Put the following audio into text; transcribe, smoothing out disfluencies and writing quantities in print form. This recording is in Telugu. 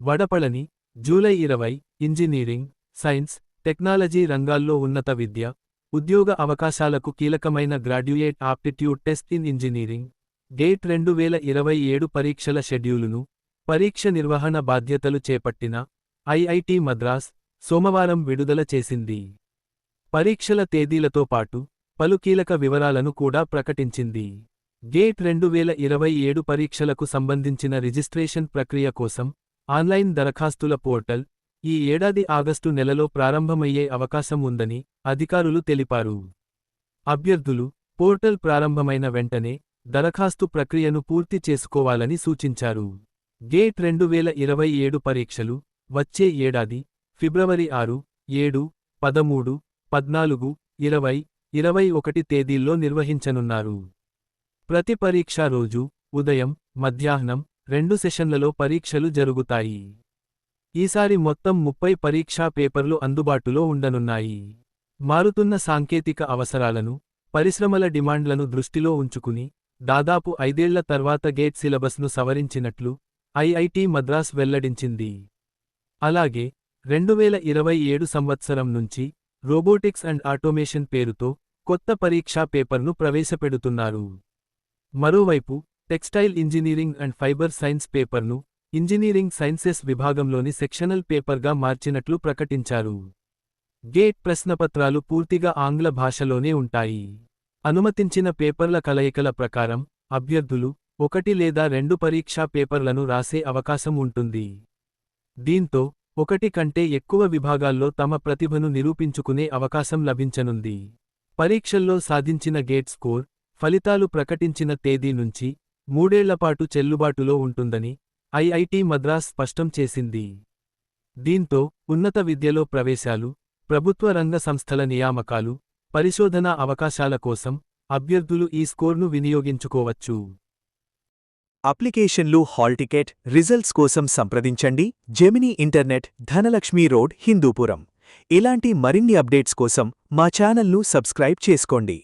Vadapalani, July 20, engineering, science, technology రంగాల్లో ఉన్నత విద్య, ఉద్యోగ అవకాశాలకు కీలకమైన graduate aptitude test in engineering, gate 2027 పరీక్షల షెడ్యూలును, పరీక్ష నిర్వహణ బాధ్యతలు చేపట్టిన ఐఐటి మద్రాస్ సోమవారం విడుదల చేసింది. పరీక్షల తేదీలతో పాటు పలు కీలక వివరాలను కూడా ప్రకటించింది. గేట్ 2027 పరీక్షలకు సంబంధించిన రిజిస్ట్రేషన్ ప్రక్రియ కోసం ఆన్లైన్ దరఖాస్తుల పోర్టల్ ఈ ఏడాది ఆగస్టు నెలలో ప్రారంభమయ్యే అవకాశం ఉందని అధికారులు తెలిపారు. అభ్యర్థులు పోర్టల్ ప్రారంభమైన వెంటనే దరఖాస్తు ప్రక్రియను పూర్తి చేసుకోవాలని సూచించారు. గేట్ 2027 పరీక్షలు వచ్చే ఏడాది ఫిబ్రవరి 6, 7, 13, 14, 20, 21 తేదీల్లో నిర్వహించనున్నారు. ప్రతి పరీక్షా రోజు ఉదయం, మధ్యాహ్నం 2 సెషన్లలో పరీక్షలు జరుగుతాయి. ఈసారి మొత్తం 30 పరీక్షా పేపర్లు అందుబాటులో ఉండనున్నాయి. మారుతున్న సాంకేతిక అవసరాలను, పరిశ్రమల డిమాండ్లను దృష్టిలో ఉంచుకుని దాదాపు 5 ఏళ్ల తర్వాత గేట్ సిలబస్ను సవరించినట్లు ఐఐటి మద్రాస్ వెల్లడించింది. అలాగే 2027 సంవత్సరం నుంచి రోబోటిక్స్ అండ్ ఆటోమేషన్ పేరుతో కొత్త పరీక్షా పేపర్ను ప్రవేశపెడుతున్నారు. మరోవైపు textile engineering and fibre science పేపర్ను ఇంజనీరింగ్ సైన్సెస్ విభాగంలోని సెక్షనల్ పేపర్గా మార్చినట్లు ప్రకటించారు. గేట్ ప్రశ్నపత్రాలు పూర్తిగా ఆంగ్ల భాషలోనే ఉంటాయి. అనుమతించిన పేపర్ల కలయికల ప్రకారం అభ్యర్థులు 1 లేదా 2 పరీక్షా పేపర్లను రాసే అవకాశం ఉంటుంది. దీంతో 1 కంటే ఎక్కువ విభాగాల్లో తమ ప్రతిభను నిరూపించుకునే అవకాశం లభించనుంది. పరీక్షల్లో సాధించిన గేట్ స్కోర్ ఫలితాలు ప్రకటించిన తేదీ నుంచి 3 ఏళ్లపాటు చెల్లుబాటులో ఉంటుందని ఐఐటి మద్రాస్ స్పష్టం చేసింది. దీంతో ఉన్నత విద్యలో ప్రవేశాలు, ప్రభుత్వ రంగ సంస్థల నియామకాలు, పరిశోధనా అవకాశాల కోసం అభ్యర్థులు ఈ స్కోర్ను వినియోగించుకోవచ్చు. అప్లికేషన్లు, హాల్ టికెట్, రిజల్ట్స్ కోసం సంప్రదించండి Gemini internet, Dhanalakshmi road, Hindupuram. ఇలాంటి మరిన్ని అప్డేట్స్ కోసం మా ఛానల్ను సబ్స్క్రైబ్ చేసుకోండి.